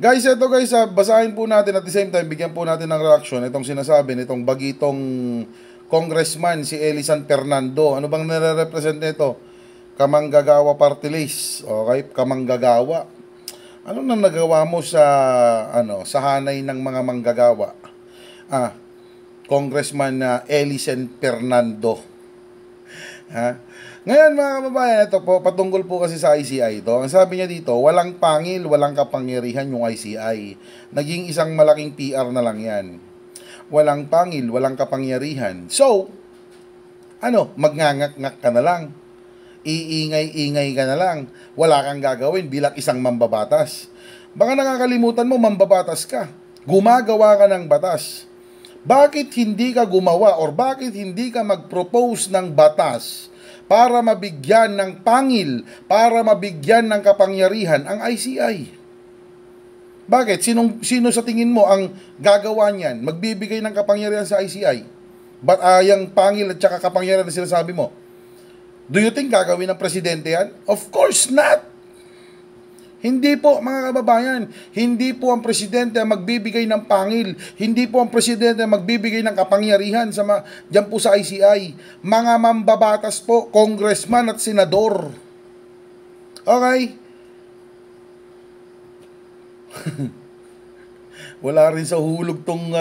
Guys, ito guys, basahin po natin at the same time, bigyan po natin ng reaction itong sinasabi nitong bagitong congressman si Eli San Fernando. Ano bang nire-represent nito? Kamanggagawa party list. Okay, kamanggagawa. Ano nang nagawa mo sa sa hanay ng mga manggagawa? Congressman na Eli San Fernando. Ngayon mga kababayan, ito po, patungkol po kasi sa ICI ito. Ang sabi niya dito, walang pangil, walang kapangyarihan yung ICI. Naging isang malaking PR na lang yan. Walang pangil, walang kapangyarihan. So, magngangak-ngak ka na lang. Iingay-ingay ka na lang. Wala kang gagawin bilang isang mambabatas. Baka nakakalimutan mo, mambabatas ka. Gumagawa ka ng batas. Bakit hindi ka gumawa or bakit hindi ka mag-propose ng batas para mabigyan ng pangil, para mabigyan ng kapangyarihan ang ICI? Bakit? Sino sa tingin mo ang gagawa niyan? Magbibigay ng kapangyarihan sa ICI? But yung pangil at saka kapangyarihan na sinasabi mo, do you think gagawin ng presidente yan? Of course not! Hindi po mga kababayan, hindi po ang presidente ang magbibigay ng pangil, hindi po ang presidente ang magbibigay ng kapangyarihan dyan po sa ICI. Mga mambabatas po, congressman at senador. Okay? Wala rin sa hulog tong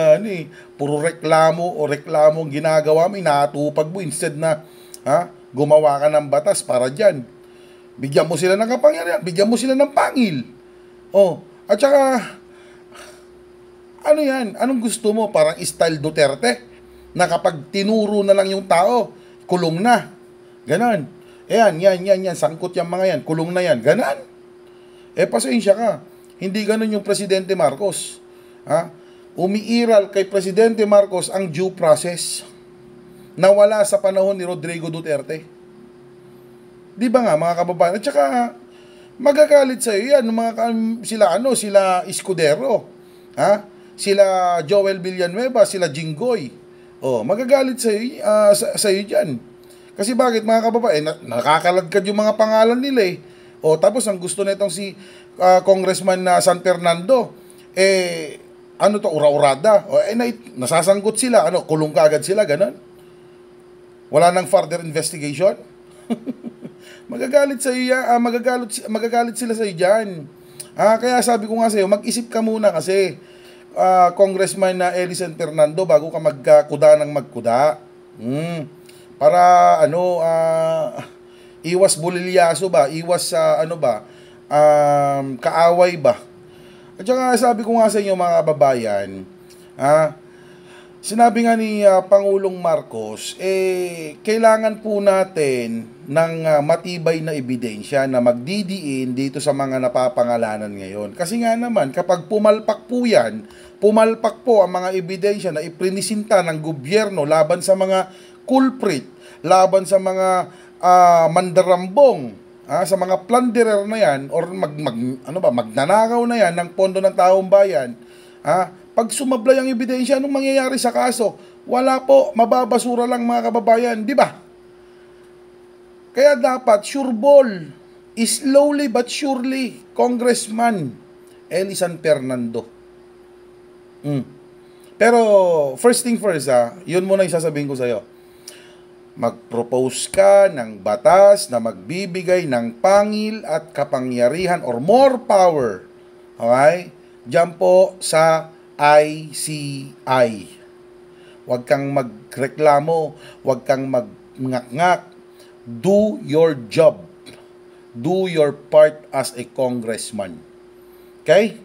puro reklamo o reklamo ang ginagawa mo, inatupag mo instead na gumawa ka ng batas para dyan. Bigyan mo sila ng kapangyarihan, bigyan mo sila ng pangil. At saka, ano yan? Anong gusto mo? Parang style Duterte, na kapag tinuro na lang yung tao, kulong na. Ganon. Yan, sangkot yung mga yan, kulong na yan. Ganon. Pasensya ka. Hindi ganon yung Presidente Marcos. Umiiral kay Presidente Marcos ang due process na wala sa panahon ni Rodrigo Duterte. Di ba nga mga kababayan? At saka magagalit sa iyo yan sila Escudero, sila Joel Villanueva, sila Jinggoy. Magagalit sa iyo diyan. Kasi bakit mga kababayan? Nakakaladkad yung mga pangalan nila tapos ang gusto nitong si Congressman na San Fernando ura-urada. Nasasangkot sila, kulong kaagad sila, ganun. Wala nang further investigation. Magagalit sa iyo, magagalit sila sa iyo diyan. Kaya sabi ko nga sa iyo, mag-isip ka muna kasi Congressman na Eli San Fernando bago ka magkuda ng magkuda. Para iwas bulilyaso ba, iwas kaaway ba. At saka sabi ko nga sa inyo mga kababayan, sinabi nga ni Pangulong Marcos, kailangan po natin ng matibay na ebidensya na magdidiin dito sa mga napapangalanan ngayon. Kasi nga naman, kapag pumalpak po ang mga ebidensya na iprinisinta ng gobyerno laban sa mga culprit, laban sa mga mandarambong, sa mga plunderer na yan, or magnanakaw na yan ng pondo ng taong bayan, pag sumablay ang ebidensya, anong mangyayari sa kaso? Wala po, mababasura lang mga kababayan, di ba? Kaya dapat, sure ball, slowly but surely, Congressman Eli San Fernando. Pero, first thing first, yun muna yung sasabihin ko sa'yo. Mag-propose ka ng batas na magbibigay ng pangil at kapangyarihan or more power. Okay? Diyan po sa ICI. Huwag kang magreklamo, huwag kang magngak-ngak. Do your job. Do your part as a congressman. Okay?